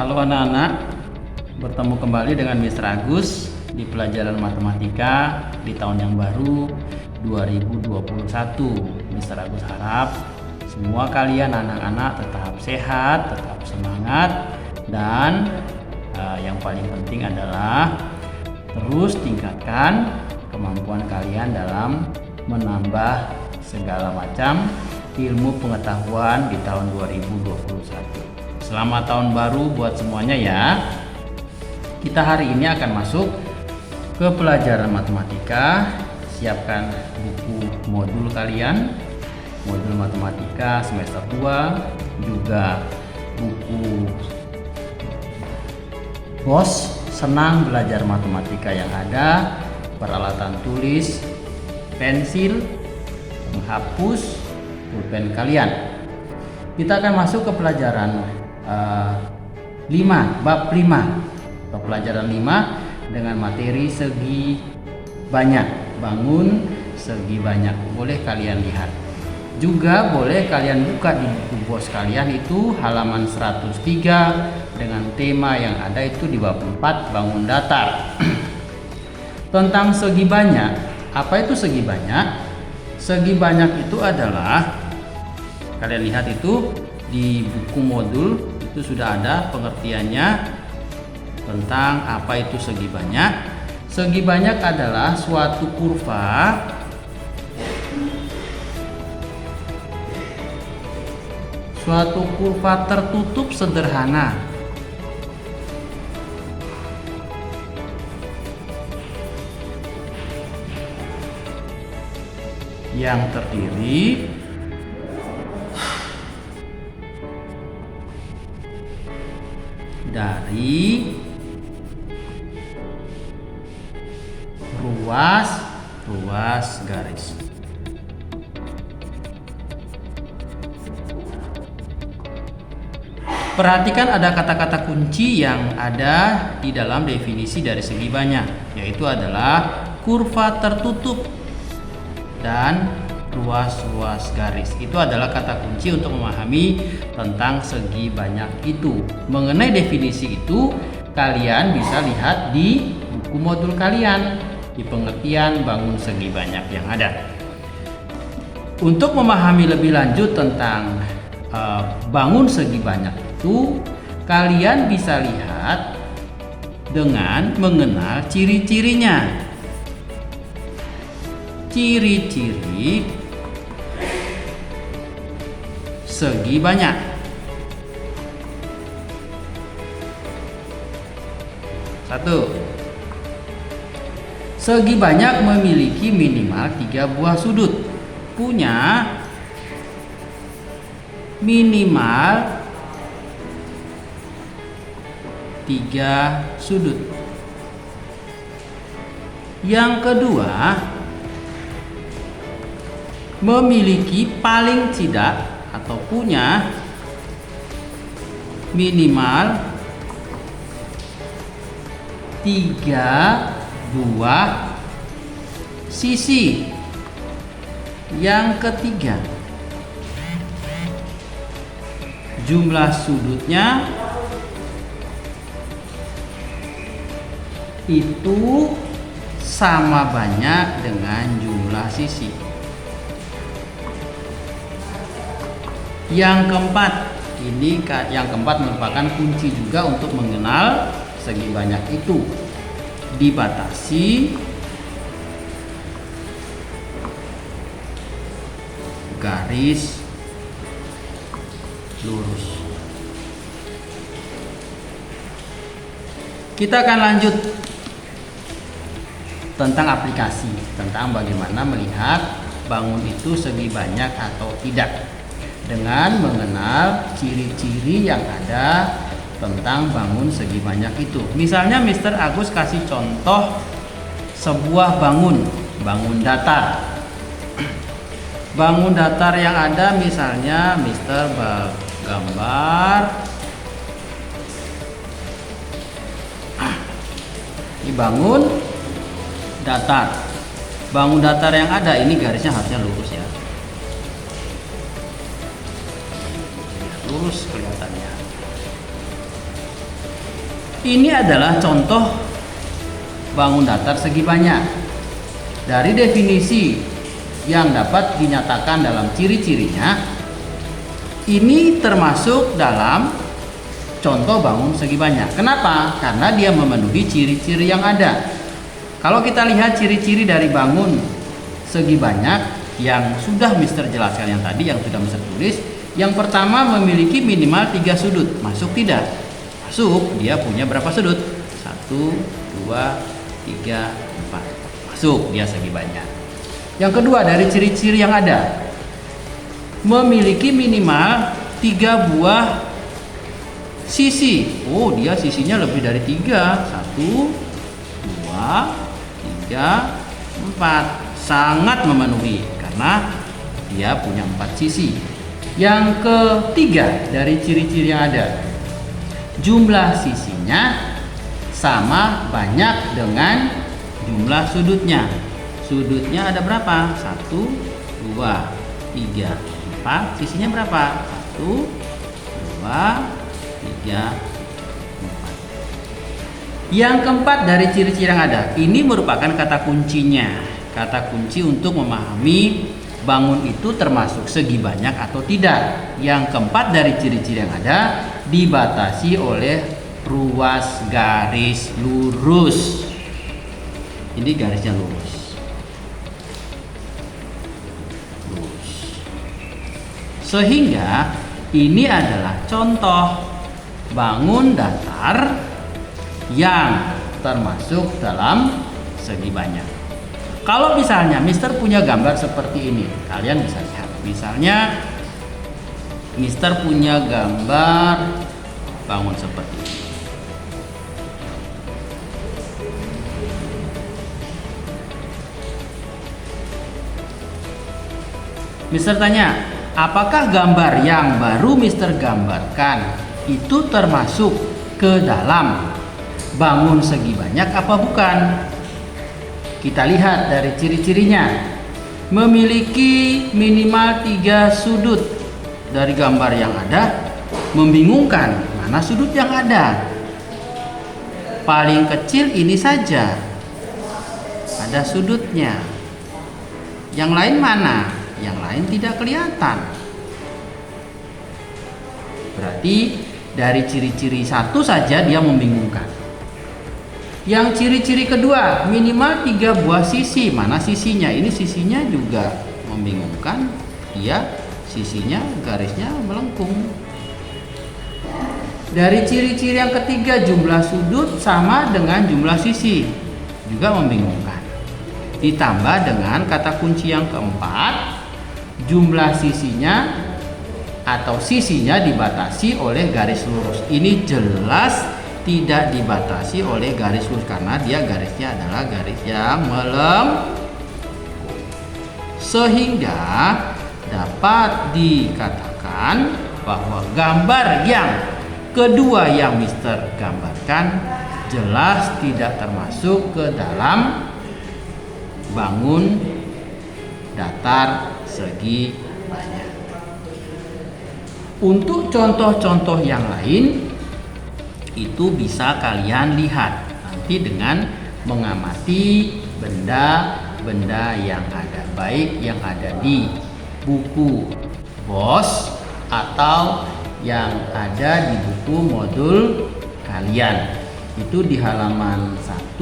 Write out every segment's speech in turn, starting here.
Halo anak-anak, bertemu kembali dengan Mr. Agus di pelajaran matematika di tahun yang baru 2021. Mr. Agus harap semua kalian anak-anak tetap sehat, tetap semangat, dan yang paling penting adalah terus tingkatkan kemampuan kalian dalam menambah segala macam ilmu pengetahuan di tahun 2021. Selamat tahun baru buat semuanya ya. Kita hari ini akan masuk ke pelajaran matematika. Siapkan buku modul kalian, modul matematika semester 2, juga buku BOS Senang Belajar Matematika yang ada, peralatan tulis, pensil, penghapus, pulpen kalian. Kita akan masuk ke pelajaran 5, bab 5 atau pelajaran 5 dengan materi segi banyak, bangun segi banyak. Boleh kalian lihat, juga boleh kalian buka di buku bos kalian itu halaman 103 dengan tema yang ada itu di bab 4, bangun datar. Tentang segi banyak, apa itu segi banyak? Segi banyak itu adalah, kalian lihat itu di buku modul itu sudah ada pengertiannya tentang apa itu segi banyak. Segi banyak adalah suatu kurva tertutup sederhana yang terdiri dari ruas garis. Perhatikan ada kata-kata kunci yang ada di dalam definisi dari segi banyak, yaitu adalah kurva tertutup dan ruas garis. Itu adalah kata kunci untuk memahami tentang segi banyak itu. Mengenai definisi itu, kalian bisa lihat di buku modul kalian, di pengertian bangun segi banyak yang ada. Untuk memahami lebih lanjut tentang bangun segi banyak itu, kalian bisa lihat dengan mengenal ciri-cirinya. Ciri-ciri segi banyak. Satu, segi banyak memiliki minimal 3 buah sudut. Punya minimal 3 sudut. Yang kedua, memiliki paling tidak atau punya minimal 3 buah sisi. Yang ketiga, jumlah sudutnya itu sama banyak dengan jumlah sisi. Yang keempat, yang keempat merupakan kunci juga untuk mengenal segi banyak itu. Dibatasi garis lurus. Kita akan lanjut tentang aplikasi, tentang bagaimana melihat bangun itu segi banyak atau tidak, dengan mengenal ciri-ciri yang ada tentang bangun segi banyak itu. Misalnya Mr. Agus kasih contoh sebuah bangun datar. Bangun datar yang ada, misalnya Mr. gambar ini bangun datar. Bangun datar yang ada ini garisnya harusnya lurus ya. lurus kelihatannya. Ini adalah contoh bangun datar segi banyak. Dari definisi yang dapat dinyatakan dalam ciri-cirinya, ini termasuk dalam contoh bangun segi banyak. Kenapa? Karena dia memenuhi ciri-ciri yang ada. Kalau kita lihat ciri-ciri dari bangun segi banyak yang sudah Mister jelaskan yang tadi, yang sudah Mister tulis, yang pertama memiliki minimal 3 sudut. Masuk tidak? Masuk. Dia punya berapa sudut? 1, 2, 3, 4. Masuk. Dia segi banyak. Yang kedua dari ciri-ciri yang ada, memiliki minimal 3 buah sisi. Oh, dia sisinya lebih dari 3. 1, 2, 3, 4. Sangat memenuhi karena dia punya 4 sisi. Yang ketiga dari ciri-ciri yang ada, jumlah sisinya sama banyak dengan jumlah sudutnya. Sudutnya ada berapa? 1, 2, 3, 4. Sisinya berapa? 1, 2, 3, 4. Yang keempat dari ciri-ciri yang ada, ini merupakan kata kuncinya. Kata kunci untuk memahami bangun itu termasuk segi banyak atau tidak. Yang keempat dari ciri-ciri yang ada, dibatasi oleh ruas garis lurus. Ini garisnya lurus. Sehingga ini adalah contoh bangun datar yang termasuk dalam segi banyak. Kalau misalnya Mister punya gambar seperti ini, kalian bisa lihat. Misalnya Mister punya gambar bangun seperti ini. Mister tanya, apakah gambar yang baru Mister gambarkan itu termasuk ke dalam bangun segi banyak apa bukan? Kita lihat dari ciri-cirinya. Memiliki minimal 3 sudut. Dari gambar yang ada membingungkan, mana sudut yang ada? Paling kecil ini saja ada sudutnya. Yang lain mana? Yang lain tidak kelihatan. Berarti dari ciri-ciri satu saja dia membingungkan. Yang ciri-ciri kedua, minimal 3 buah sisi. Mana sisinya? Ini sisinya juga membingungkan. Dia sisinya garisnya melengkung. Dari ciri-ciri yang ketiga, jumlah sudut sama dengan jumlah sisi. Juga membingungkan. Ditambah dengan kata kunci yang keempat, jumlah sisinya atau sisinya dibatasi oleh garis lurus. Ini jelas tidak dibatasi oleh garis lurus karena dia garisnya adalah garis yang melengkung. Sehingga dapat dikatakan bahwa gambar yang kedua yang Mister gambarkan jelas tidak termasuk ke dalam bangun datar segi banyak. Untuk contoh-contoh yang lain itu bisa kalian lihat nanti dengan mengamati benda-benda yang ada, baik yang ada di buku BOS atau yang ada di buku modul kalian. Itu di halaman 1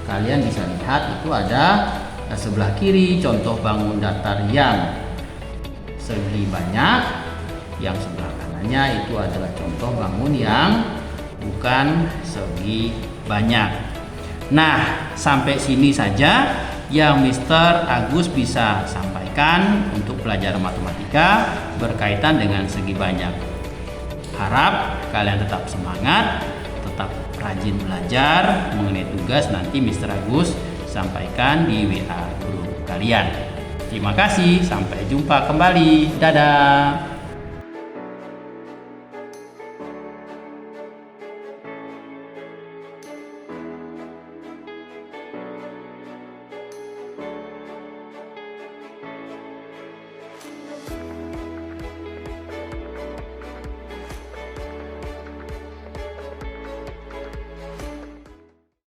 kalian bisa lihat, itu ada sebelah kiri contoh bangun datar yang segi banyak, yang sebelah kanannya itu adalah contoh bangun yang bukan segi banyak. Nah, sampai sini saja yang Mister Agus bisa sampaikan untuk pelajaran matematika berkaitan dengan segi banyak. Harap kalian tetap semangat, tetap rajin belajar. Mengenai tugas nanti Mister Agus sampaikan di WA grup kalian. Terima kasih, sampai jumpa kembali. Dadah.